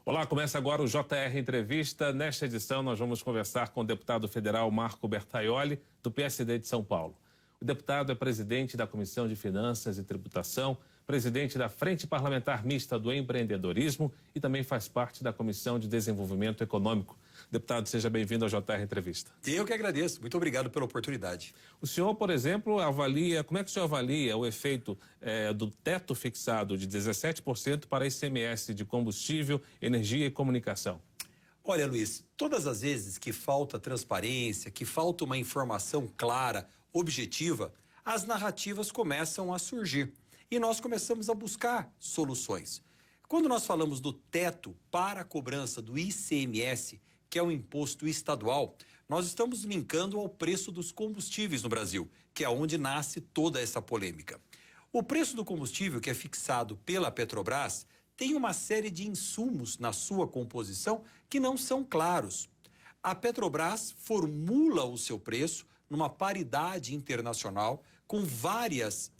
Olá, começa agora o JR Entrevista. Nesta edição, nós vamos conversar com o deputado federal Marco Bertaioli, do PSD de São Paulo. O deputado é presidente da Comissão de Finanças e Tributação, presidente da Frente Parlamentar Mista do Empreendedorismo e também faz parte da Comissão de Desenvolvimento Econômico. Deputado, seja bem-vindo ao JR Entrevista. Eu que agradeço. Muito obrigado pela oportunidade. O senhor, por exemplo, como é que o senhor avalia o efeito do teto fixado de 17% para ICMS de combustível, energia e comunicação? Olha, Luiz, todas as vezes que falta transparência, que falta uma informação clara, objetiva, as narrativas começam a surgir e nós começamos a buscar soluções. Quando nós falamos do teto para a cobrança do ICMS, que é um imposto estadual, nós estamos linkando ao preço dos combustíveis no Brasil, que é onde nasce toda essa polêmica. O preço do combustível, que é fixado pela Petrobras, tem uma série de insumos na sua composição que não são claros. A Petrobras formula o seu preço numa paridade internacional, com várias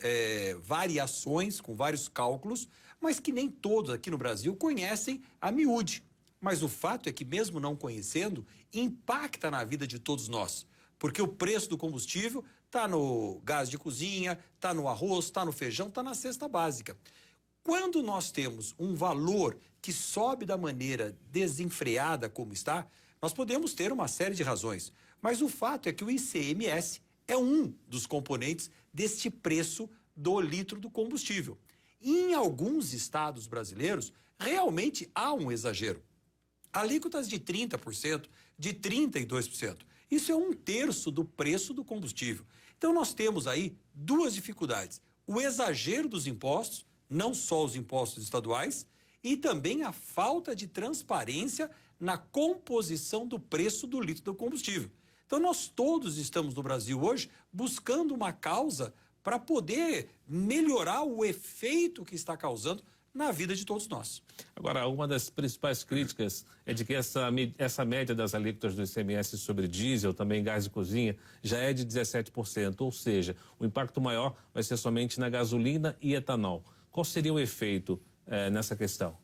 variações, com vários cálculos, mas que nem todos aqui no Brasil conhecem a miúde. Mas o fato é que, mesmo não conhecendo, impacta na vida de todos nós. Porque o preço do combustível está no gás de cozinha, está no arroz, está no feijão, está na cesta básica. Quando nós temos um valor que sobe da maneira desenfreada como está, nós podemos ter uma série de razões. Mas o fato é que o ICMS é um dos componentes deste preço do litro do combustível. E em alguns estados brasileiros, realmente há um exagero. Alíquotas de 30%, de 32%. Isso é 1/3 do preço do combustível. Então nós temos aí duas dificuldades. O exagero dos impostos, não só os impostos estaduais, e também a falta de transparência na composição do preço do litro do combustível. Então nós todos estamos no Brasil hoje buscando uma causa para poder melhorar o efeito que está causando na vida de todos nós. Agora, uma das principais críticas é de que essa média das alíquotas do ICMS sobre diesel, também gás de cozinha, já é de 17%, ou seja, o impacto maior vai ser somente na gasolina e etanol. Qual seria o efeito nessa questão?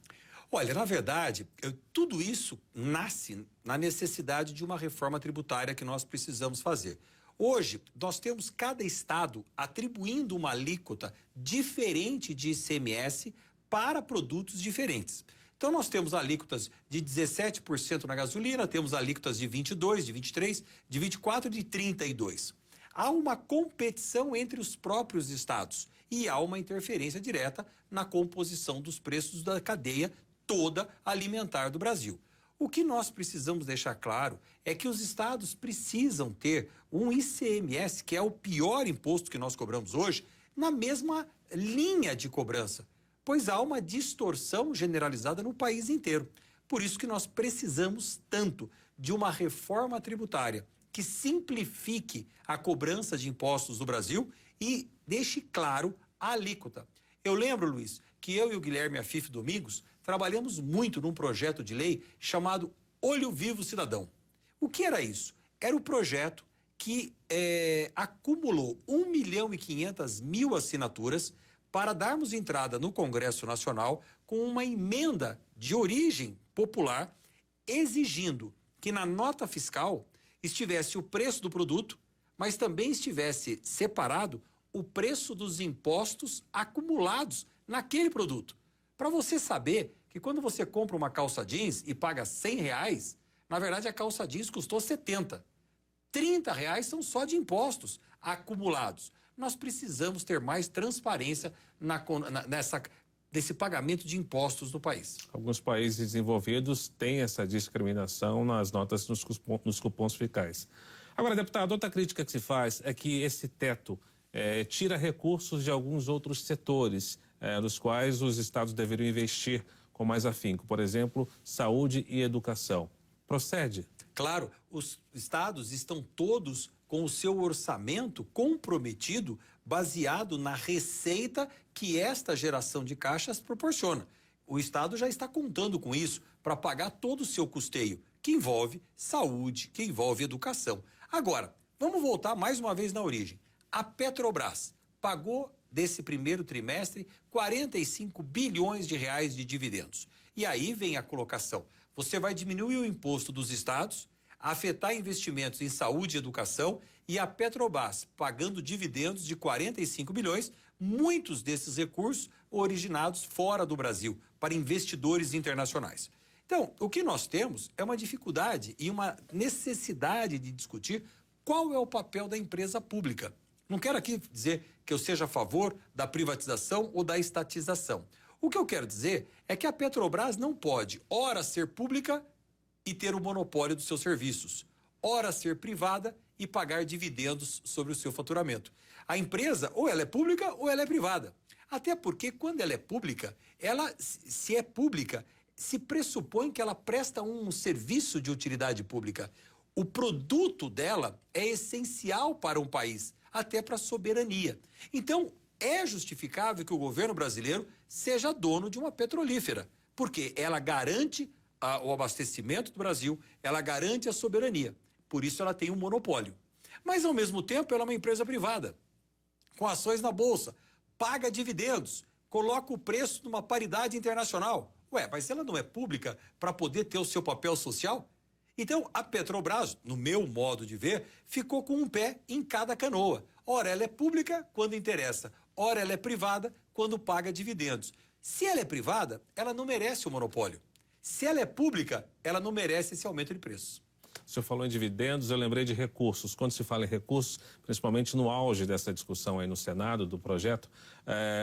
Olha, na verdade, tudo isso nasce na necessidade de uma reforma tributária que nós precisamos fazer. Hoje, nós temos cada estado atribuindo uma alíquota diferente de ICMS para produtos diferentes. Então, nós temos alíquotas de 17% na gasolina, temos alíquotas de 22%, de 23%, de 24% e de 32%. Há uma competição entre os próprios estados e há uma interferência direta na composição dos preços da cadeia toda alimentar do Brasil. O que nós precisamos deixar claro é que os estados precisam ter um ICMS, que é o pior imposto que nós cobramos hoje, na mesma linha de cobrança, pois há uma distorção generalizada no país inteiro. Por isso que nós precisamos tanto de uma reforma tributária que simplifique a cobrança de impostos do Brasil e deixe claro a alíquota. Eu lembro, Luiz, que eu e o Guilherme Afif Domingos trabalhamos muito num projeto de lei chamado Olho Vivo Cidadão. O que era isso? Era o projeto que acumulou 1.500.000 assinaturas para darmos entrada no Congresso Nacional com uma emenda de origem popular exigindo que na nota fiscal estivesse o preço do produto, mas também estivesse separado o preço dos impostos acumulados naquele produto. Para você saber que quando você compra uma calça jeans e paga R$100, na verdade a calça jeans custou R$70. R$30 são só de impostos acumulados. Nós precisamos ter mais transparência nesse pagamento de impostos no país. Alguns países desenvolvidos têm essa discriminação nas notas nos cupons fiscais. Agora, deputado, outra crítica que se faz é que esse teto tira recursos de alguns outros setores, nos quais os estados deveriam investir com mais afinco, por exemplo, saúde e educação. Procede? Claro, os estados estão todos com o seu orçamento comprometido, baseado na receita que esta geração de caixas proporciona. O estado já está contando com isso para pagar todo o seu custeio, que envolve saúde, que envolve educação. Agora, vamos voltar mais uma vez na origem. A Petrobras pagou desse primeiro trimestre, 45 bilhões de reais de dividendos. E aí vem a colocação. Você vai diminuir o imposto dos estados, afetar investimentos em saúde e educação, e a Petrobras pagando dividendos de 45 bilhões, muitos desses recursos originados fora do Brasil, para investidores internacionais. Então, o que nós temos é uma dificuldade e uma necessidade de discutir qual é o papel da empresa pública. Não quero aqui dizer que eu seja a favor da privatização ou da estatização. O que eu quero dizer é que a Petrobras não pode, ora, ser pública e ter o monopólio dos seus serviços, ora, ser privada e pagar dividendos sobre o seu faturamento. A empresa, ou ela é pública ou ela é privada. Até porque, quando ela é pública, se é pública, se pressupõe que ela presta um serviço de utilidade pública. O produto dela é essencial para um país, até para a soberania. Então, é justificável que o governo brasileiro seja dono de uma petrolífera, porque ela garante o abastecimento do Brasil, ela garante a soberania. Por isso ela tem um monopólio. Mas, ao mesmo tempo, ela é uma empresa privada, com ações na bolsa, paga dividendos, coloca o preço numa paridade internacional. Ué, mas ela não é pública para poder ter o seu papel social? Então, a Petrobras, no meu modo de ver, ficou com um pé em cada canoa. Ora, ela é pública quando interessa, ora, ela é privada quando paga dividendos. Se ela é privada, ela não merece o monopólio. Se ela é pública, ela não merece esse aumento de preços. O senhor falou em dividendos, eu lembrei de recursos. Quando se fala em recursos, principalmente no auge dessa discussão aí no Senado do projeto,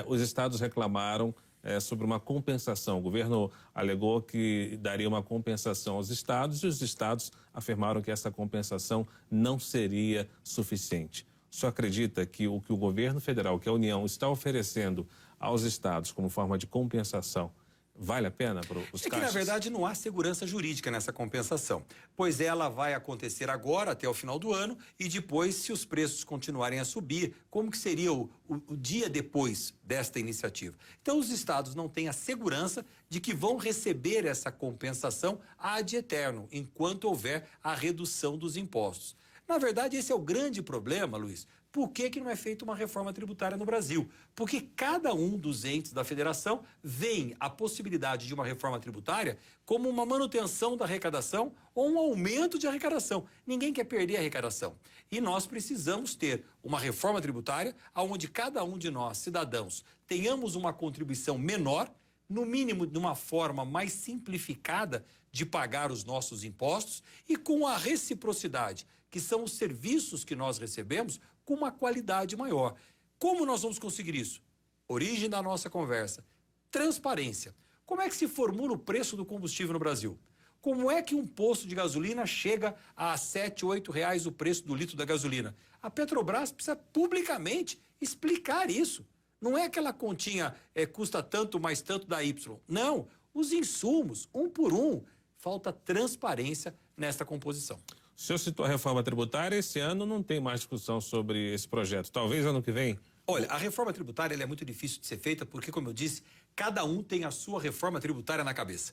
os estados reclamaram sobre uma compensação. O governo alegou que daria uma compensação aos estados e os estados afirmaram que essa compensação não seria suficiente. O senhor acredita que o governo federal, que a União, está oferecendo aos estados como forma de compensação vale a pena para os caixas? É que, na verdade, não há segurança jurídica nessa compensação, pois ela vai acontecer agora, até o final do ano, e depois, se os preços continuarem a subir, como que seria o dia depois desta iniciativa? Então, os estados não têm a segurança de que vão receber essa compensação ad eterno, enquanto houver a redução dos impostos. Na verdade, esse é o grande problema, Luiz. Por que não é feita uma reforma tributária no Brasil? Porque cada um dos entes da federação vê a possibilidade de uma reforma tributária como uma manutenção da arrecadação ou um aumento de arrecadação. Ninguém quer perder a arrecadação. E nós precisamos ter uma reforma tributária onde cada um de nós, cidadãos, tenhamos uma contribuição menor, no mínimo de uma forma mais simplificada de pagar os nossos impostos e com a reciprocidade, que são os serviços que nós recebemos, com uma qualidade maior. Como nós vamos conseguir isso? Origem da nossa conversa. Transparência. Como é que se formula o preço do combustível no Brasil? Como é que um posto de gasolina chega a R$ 7, R$ 8 reais o preço do litro da gasolina? A Petrobras precisa publicamente explicar isso. Não é aquela continha, custa tanto mais tanto da Y. Não, os insumos, um por um. Falta transparência nesta composição. O senhor citou a reforma tributária, esse ano não tem mais discussão sobre esse projeto. Talvez ano que vem? Olha, a reforma tributária ela é muito difícil de ser feita porque, como eu disse, cada um tem a sua reforma tributária na cabeça.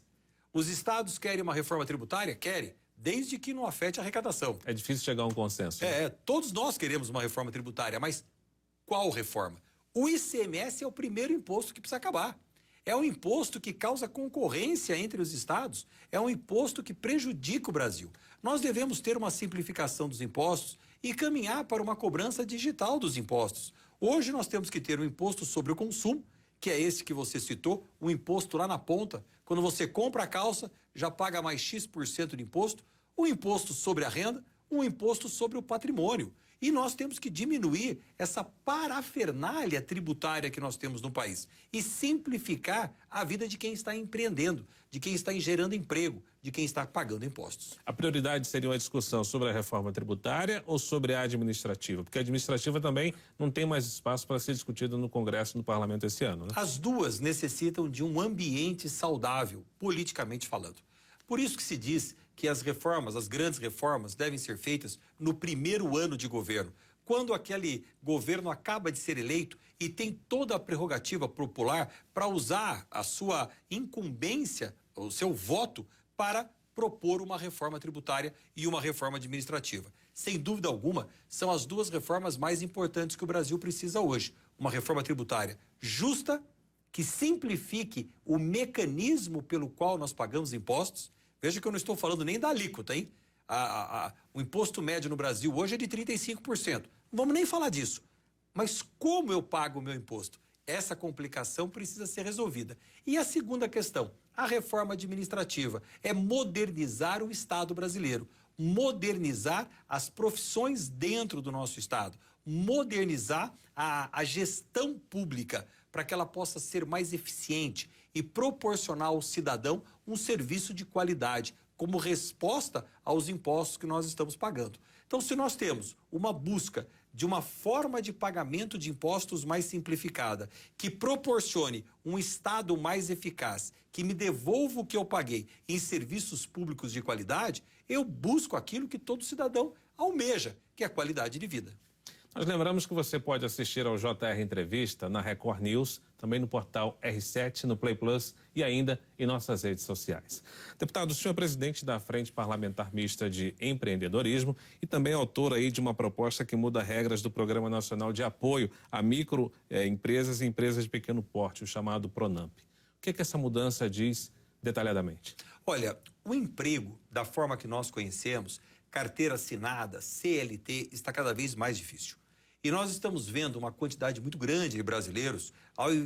Os estados querem uma reforma tributária? Querem, desde que não afete a arrecadação. É difícil chegar a um consenso. Né? Todos nós queremos uma reforma tributária, mas qual reforma? O ICMS é o primeiro imposto que precisa acabar. É um imposto que causa concorrência entre os estados. É um imposto que prejudica o Brasil. Nós devemos ter uma simplificação dos impostos e caminhar para uma cobrança digital dos impostos. Hoje nós temos que ter um imposto sobre o consumo, que é esse que você citou, um imposto lá na ponta. Quando você compra a calça, já paga mais X% de imposto. Um imposto sobre a renda, um imposto sobre o patrimônio. E nós temos que diminuir essa parafernália tributária que nós temos no país e simplificar a vida de quem está empreendendo, de quem está gerando emprego, de quem está pagando impostos. A prioridade seria uma discussão sobre a reforma tributária ou sobre a administrativa? Porque a administrativa também não tem mais espaço para ser discutida no Congresso e no Parlamento esse ano, né? As duas necessitam de um ambiente saudável, politicamente falando. Por isso que se diz que as reformas, as grandes reformas, devem ser feitas no primeiro ano de governo, quando aquele governo acaba de ser eleito e tem toda a prerrogativa popular para usar a sua incumbência, o seu voto, para propor uma reforma tributária e uma reforma administrativa. Sem dúvida alguma, são as duas reformas mais importantes que o Brasil precisa hoje. uma reforma tributária justa, que simplifique o mecanismo pelo qual nós pagamos impostos. Veja que eu não estou falando nem da alíquota, hein? O imposto médio no Brasil hoje é de 35%. Não vamos nem falar disso. Mas como eu pago o meu imposto? Essa complicação precisa ser resolvida. E a segunda questão, a reforma administrativa, é modernizar o Estado brasileiro, modernizar as profissões dentro do nosso Estado, modernizar a gestão pública para que ela possa ser mais eficiente e proporcionar ao cidadão um serviço de qualidade, como resposta aos impostos que nós estamos pagando. Então, se nós temos uma busca de uma forma de pagamento de impostos mais simplificada, que proporcione um Estado mais eficaz, que me devolva o que eu paguei em serviços públicos de qualidade, eu busco aquilo que todo cidadão almeja, que é a qualidade de vida. Nós lembramos que você pode assistir ao JR Entrevista na Record News, também no portal R7, no Play Plus e ainda em nossas redes sociais. Deputado, o senhor é presidente da Frente Parlamentar Mista de Empreendedorismo e também autor aí de uma proposta que muda regras do Programa Nacional de Apoio a Microempresas e Empresas de Pequeno Porte, o chamado PRONAMP. O que essa mudança diz detalhadamente? Olha, o emprego, da forma que nós conhecemos, carteira assinada, CLT, está cada vez mais difícil. E nós estamos vendo uma quantidade muito grande de brasileiros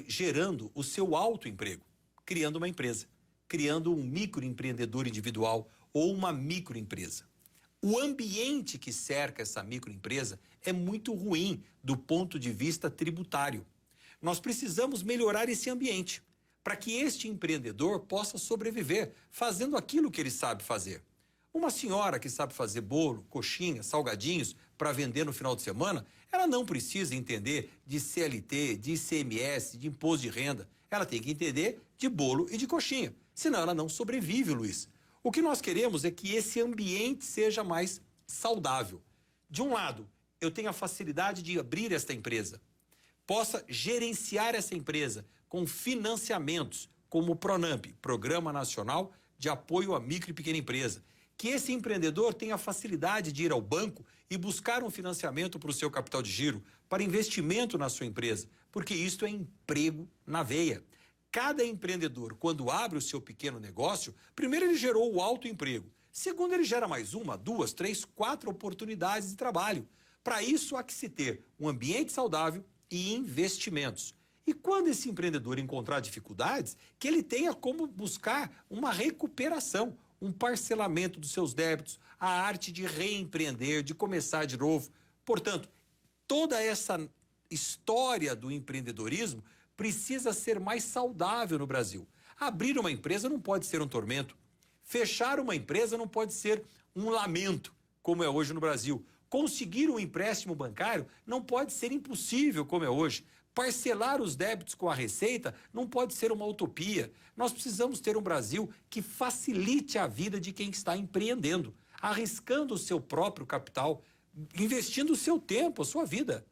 gerando o seu autoemprego, criando uma empresa, criando um microempreendedor individual ou uma microempresa. O ambiente que cerca essa microempresa é muito ruim do ponto de vista tributário. Nós precisamos melhorar esse ambiente para que este empreendedor possa sobreviver fazendo aquilo que ele sabe fazer. Uma senhora que sabe fazer bolo, coxinha, salgadinhos para vender no final de semana, ela não precisa entender de CLT, de ICMS, de imposto de renda. Ela tem que entender de bolo e de coxinha, senão ela não sobrevive, Luiz. O que nós queremos é que esse ambiente seja mais saudável. De um lado, eu tenho a facilidade de abrir esta empresa, possa gerenciar essa empresa com financiamentos, como o PRONAMP, Programa Nacional de Apoio à Micro e Pequena Empresa. Que esse empreendedor tenha a facilidade de ir ao banco e buscar um financiamento para o seu capital de giro, para investimento na sua empresa, porque isto é emprego na veia. Cada empreendedor, quando abre o seu pequeno negócio, primeiro ele gerou o autoemprego, segundo ele gera mais uma, duas, três, quatro oportunidades de trabalho. Para isso há que se ter um ambiente saudável e investimentos. E quando esse empreendedor encontrar dificuldades, que ele tenha como buscar uma recuperação, um parcelamento dos seus débitos, a arte de reempreender, de começar de novo. Portanto, toda essa história do empreendedorismo precisa ser mais saudável no Brasil. Abrir uma empresa não pode ser um tormento. Fechar uma empresa não pode ser um lamento, como é hoje no Brasil. Conseguir um empréstimo bancário não pode ser impossível, como é hoje. Parcelar os débitos com a Receita não pode ser uma utopia. Nós precisamos ter um Brasil que facilite a vida de quem está empreendendo, arriscando o seu próprio capital, investindo o seu tempo, a sua vida.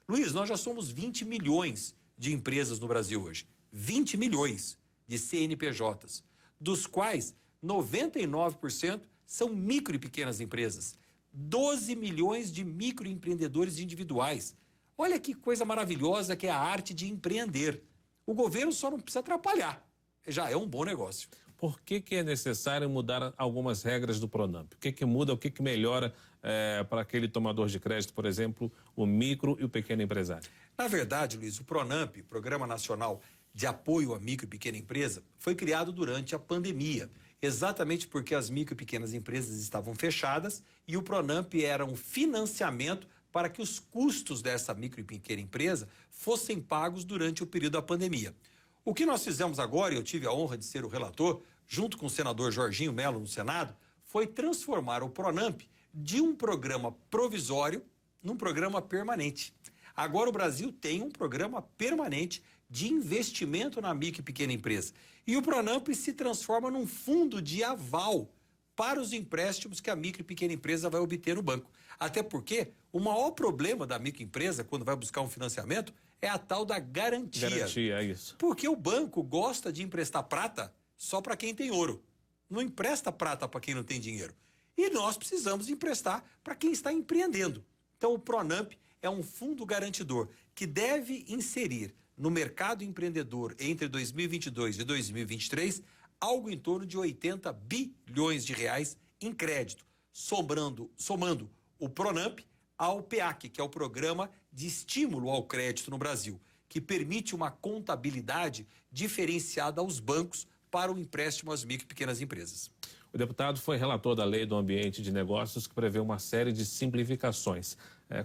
Luiz, nós já somos 20 milhões de empresas no Brasil hoje. 20 milhões de CNPJs, dos quais 99% são micro e pequenas empresas. 12 milhões de microempreendedores individuais. Olha que coisa maravilhosa que é a arte de empreender. O governo só não precisa atrapalhar. Já é um bom negócio. Por que é necessário mudar algumas regras do PRONAMP? O que muda, o que melhora para aquele tomador de crédito, por exemplo, o micro e o pequeno empresário? Na verdade, Luiz, o PRONAMP, Programa Nacional de Apoio à Micro e Pequena Empresa, foi criado durante a pandemia, exatamente porque as micro e pequenas empresas estavam fechadas e o PRONAMP era um financiamento para que os custos dessa micro e pequena empresa fossem pagos durante o período da pandemia. O que nós fizemos agora, e eu tive a honra de ser o relator, junto com o senador Jorginho Melo no Senado, foi transformar o PRONAMP de um programa provisório num programa permanente. Agora o Brasil tem um programa permanente de investimento na micro e pequena empresa. E o PRONAMP se transforma num fundo de aval para os empréstimos que a micro e pequena empresa vai obter no banco. Até porque o maior problema da microempresa, quando vai buscar um financiamento, é a tal da garantia. Garantia, é isso. Porque o banco gosta de emprestar prata só para quem tem ouro. Não empresta prata para quem não tem dinheiro. E nós precisamos emprestar para quem está empreendendo. Então o PRONAMP é um fundo garantidor que deve inserir no mercado empreendedor entre 2022 e 2023 algo em torno de 80 bilhões de reais em crédito, somando o Pronamp ao PEAC, que é o Programa de Estímulo ao Crédito no Brasil, que permite uma contabilidade diferenciada aos bancos para o empréstimo às micro e pequenas empresas. O deputado foi relator da Lei do Ambiente de Negócios, que prevê uma série de simplificações.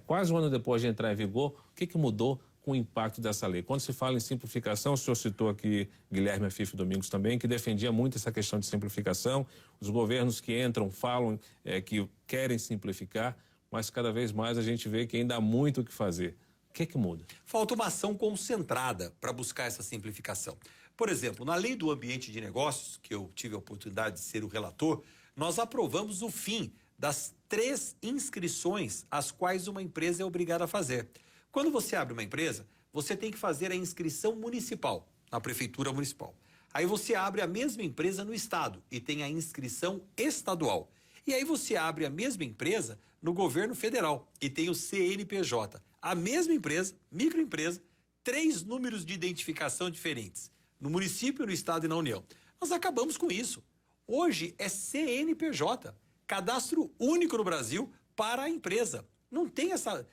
Quase um ano depois de entrar em vigor, o que mudou com o impacto dessa lei? Quando se fala em simplificação, o senhor citou aqui Guilherme Afif Domingos também, que defendia muito essa questão de simplificação. Os governos que entram falam que querem simplificar, mas cada vez mais a gente vê que ainda há muito o que fazer. O que muda? Falta uma ação concentrada para buscar essa simplificação. Por exemplo, na Lei do Ambiente de Negócios, que eu tive a oportunidade de ser o relator, nós aprovamos o fim das 3 inscrições às quais uma empresa é obrigada a fazer. Quando você abre uma empresa, você tem que fazer a inscrição municipal, na prefeitura municipal. Aí você abre a mesma empresa no estado e tem a inscrição estadual. E aí você abre a mesma empresa no governo federal e tem o CNPJ. A mesma empresa, microempresa, 3 números de identificação diferentes, no município, no estado e na União. Nós acabamos com isso. Hoje é CNPJ, cadastro único no Brasil para a empresa. Não tem essa...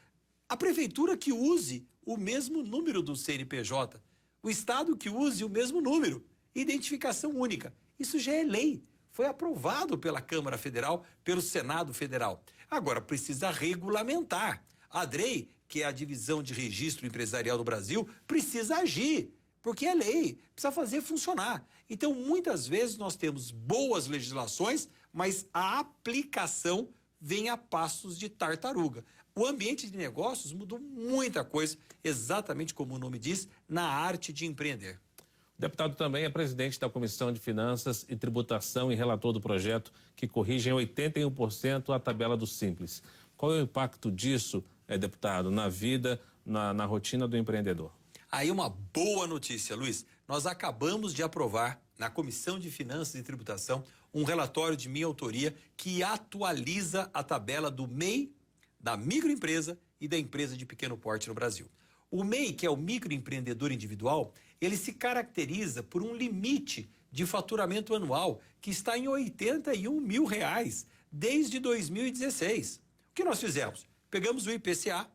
A prefeitura que use o mesmo número do CNPJ, o estado que use o mesmo número, identificação única. Isso já é lei, foi aprovado pela Câmara Federal, pelo Senado Federal. Agora precisa regulamentar. A DREI, que é a Divisão de Registro Empresarial do Brasil, precisa agir, porque é lei, precisa fazer funcionar. Então, muitas vezes nós temos boas legislações, mas a aplicação vem a passos de tartaruga. O ambiente de negócios mudou muita coisa, exatamente como o nome diz, na arte de empreender. O deputado também é presidente da Comissão de Finanças e Tributação e relator do projeto que corrige em 81% a tabela do Simples. Qual é o impacto disso, deputado, na vida, na rotina do empreendedor? Aí uma boa notícia, Luiz. Nós acabamos de aprovar na Comissão de Finanças e Tributação um relatório de minha autoria que atualiza a tabela do MEI, da microempresa e da empresa de pequeno porte no Brasil. O MEI, que é o microempreendedor individual, ele se caracteriza por um limite de faturamento anual que está em R$ 81 mil desde 2016. O que nós fizemos? Pegamos o IPCA,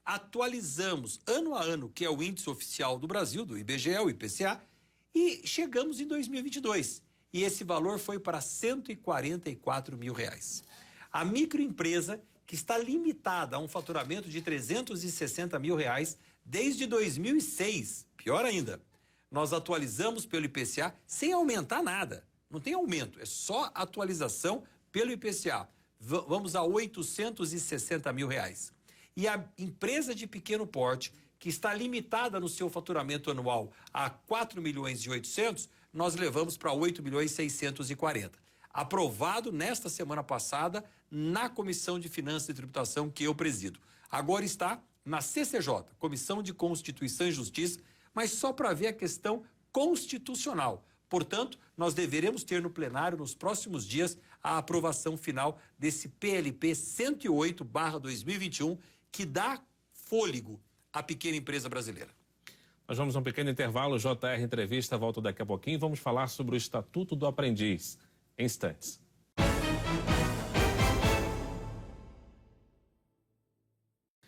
atualizamos ano a ano, que é o índice oficial do Brasil, do IBGE, o IPCA, e chegamos em 2022. E esse valor foi para R$ 144 mil. A microempresa, que está limitada a um faturamento de R$ 360 mil desde 2006, pior ainda, nós atualizamos pelo IPCA sem aumentar nada. Não tem aumento, é só atualização pelo IPCA. Vamos a R$ 860 mil. E a empresa de pequeno porte, que está limitada no seu faturamento anual a 4 milhões e 800, nós levamos para 8 milhões e 640. Aprovado nesta semana passada na Comissão de Finanças e Tributação que eu presido. Agora está na CCJ, Comissão de Constituição e Justiça, mas só para ver a questão constitucional. Portanto, nós deveremos ter no plenário nos próximos dias a aprovação final desse PLP 108/2021 que dá fôlego à pequena empresa brasileira. Nós vamos a um pequeno intervalo, JR Entrevista volta daqui a pouquinho. Vamos falar sobre o Estatuto do Aprendiz. Em instantes.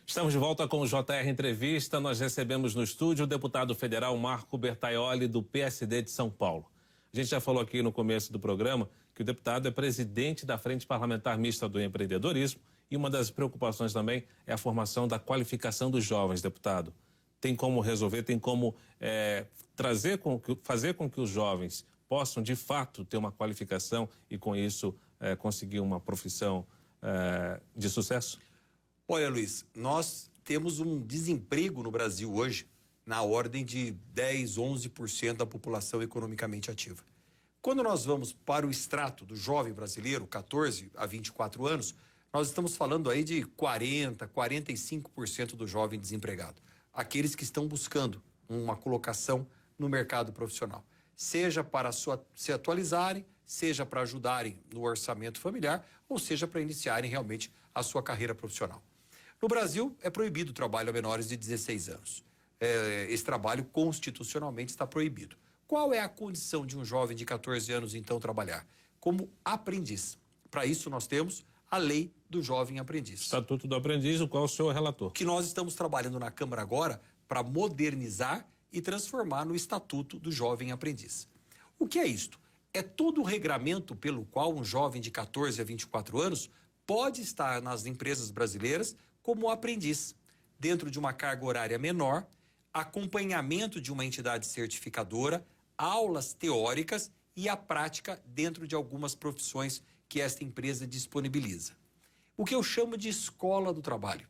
Estamos de volta com o JR Entrevista. Nós recebemos no estúdio o deputado federal Marco Bertaioli, do PSD de São Paulo. A gente já falou aqui no começo do programa que o deputado é presidente da Frente Parlamentar Mista do Empreendedorismo e uma das preocupações também é a formação da qualificação dos jovens, deputado. Tem como resolver, tem como fazer com que os jovens possam, de fato, ter uma qualificação e, com isso, conseguir uma profissão de sucesso? Olha, Luiz, nós temos um desemprego no Brasil hoje na ordem de 10, 11% da população economicamente ativa. Quando nós vamos para o extrato do jovem brasileiro, 14 a 24 anos, nós estamos falando aí de 40, 45% do jovem desempregado. Aqueles que estão buscando uma colocação no mercado profissional. Seja para se atualizarem, seja para ajudarem no orçamento familiar, ou seja para iniciarem realmente a sua carreira profissional. No Brasil, é proibido o trabalho a menores de 16 anos. Esse trabalho constitucionalmente está proibido. Qual é a condição de um jovem de 14 anos, então, trabalhar? Como aprendiz. Para isso, nós temos a lei do jovem aprendiz. Estatuto do Aprendiz, o qual o senhor é relator. Que nós estamos trabalhando na Câmara agora para modernizar e transformar no Estatuto do Jovem Aprendiz. O que é isto? É todo o regramento pelo qual um jovem de 14 a 24 anos pode estar nas empresas brasileiras como aprendiz, dentro de uma carga horária menor, acompanhamento de uma entidade certificadora, aulas teóricas e a prática dentro de algumas profissões que esta empresa disponibiliza. O que eu chamo de escola do trabalho.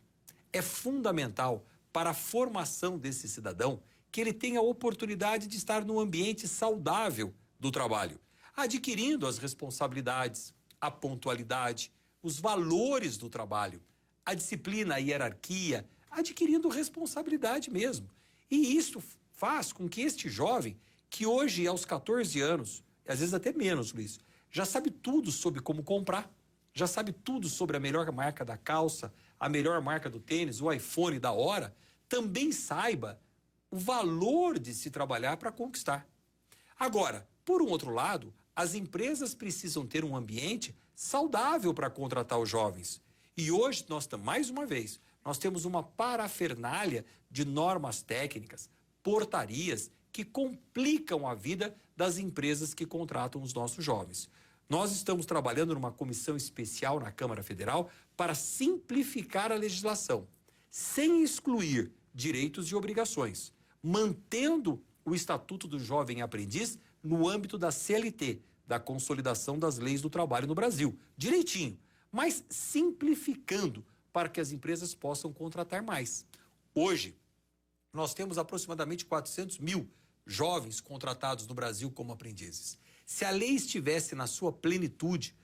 É fundamental para a formação desse cidadão que ele tenha a oportunidade de estar num ambiente saudável do trabalho, adquirindo as responsabilidades, a pontualidade, os valores do trabalho, a disciplina, a hierarquia, adquirindo responsabilidade mesmo. E isso faz com que este jovem, que hoje aos 14 anos, às vezes até menos, Luiz, já sabe tudo sobre como comprar, já sabe tudo sobre a melhor marca da calça, a melhor marca do tênis, o iPhone da hora, também saiba o valor de se trabalhar para conquistar. Agora, por um outro lado, as empresas precisam ter um ambiente saudável para contratar os jovens. E hoje, mais uma vez, nós temos uma parafernália de normas técnicas, portarias, que complicam a vida das empresas que contratam os nossos jovens. Nós estamos trabalhando numa comissão especial na Câmara Federal para simplificar a legislação, sem excluir direitos e obrigações, mantendo o Estatuto do Jovem Aprendiz no âmbito da CLT, da Consolidação das Leis do Trabalho no Brasil, direitinho, mas simplificando para que as empresas possam contratar mais. Hoje, nós temos aproximadamente 400 mil jovens contratados no Brasil como aprendizes. Se a lei estivesse na sua plenitude,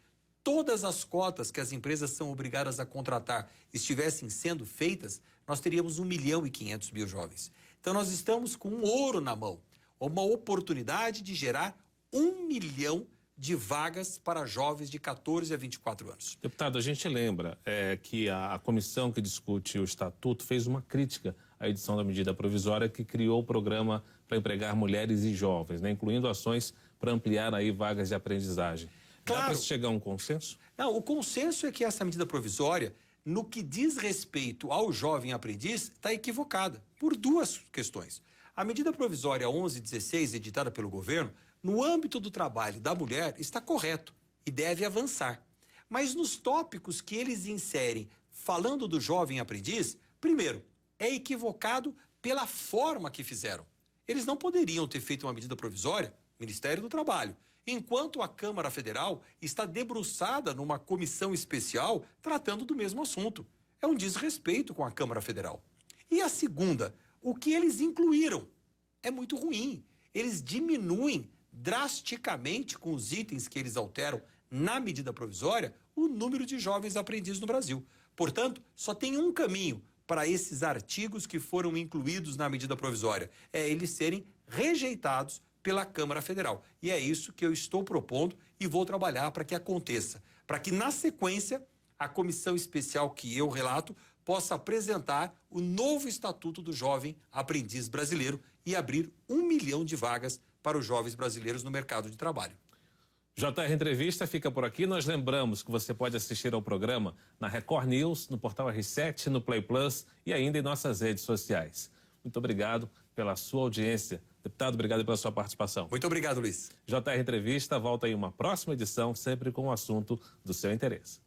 todas as cotas que as empresas são obrigadas a contratar estivessem sendo feitas, nós teríamos 1.500.000 jovens. Então nós estamos com um ouro na mão, uma oportunidade de gerar 1 milhão de vagas para jovens de 14 a 24 anos. Deputado, a gente lembra que a comissão que discute o Estatuto fez uma crítica à edição da medida provisória que criou o programa para empregar mulheres e jovens, né, incluindo ações para ampliar aí vagas de aprendizagem. Claro. Dá para chegar a um consenso? Não, o consenso é que essa medida provisória, no que diz respeito ao jovem aprendiz, está equivocada, por duas questões. A medida provisória 1116, editada pelo governo, no âmbito do trabalho da mulher, está correto e deve avançar. Mas nos tópicos que eles inserem, falando do jovem aprendiz, primeiro, é equivocado pela forma que fizeram. Eles não poderiam ter feito uma medida provisória, Ministério do Trabalho, enquanto a Câmara Federal está debruçada numa comissão especial tratando do mesmo assunto. É um desrespeito com a Câmara Federal. E a segunda, o que eles incluíram é muito ruim. Eles diminuem drasticamente, com os itens que eles alteram na medida provisória, o número de jovens aprendizes no Brasil. Portanto, só tem um caminho para esses artigos que foram incluídos na medida provisória, é eles serem rejeitados pela Câmara Federal. E é isso que eu estou propondo e vou trabalhar para que aconteça, para que na sequência a comissão especial que eu relato possa apresentar o novo Estatuto do Jovem Aprendiz Brasileiro e abrir 1 milhão de vagas para os jovens brasileiros no mercado de trabalho. JR Entrevista fica por aqui. Nós lembramos que você pode assistir ao programa na Record News, no portal R7, no Play Plus e ainda em nossas redes sociais. Muito obrigado pela sua audiência. Deputado, obrigado pela sua participação. Muito obrigado, Luiz. JR Entrevista volta em uma próxima edição, sempre com o assunto do seu interesse.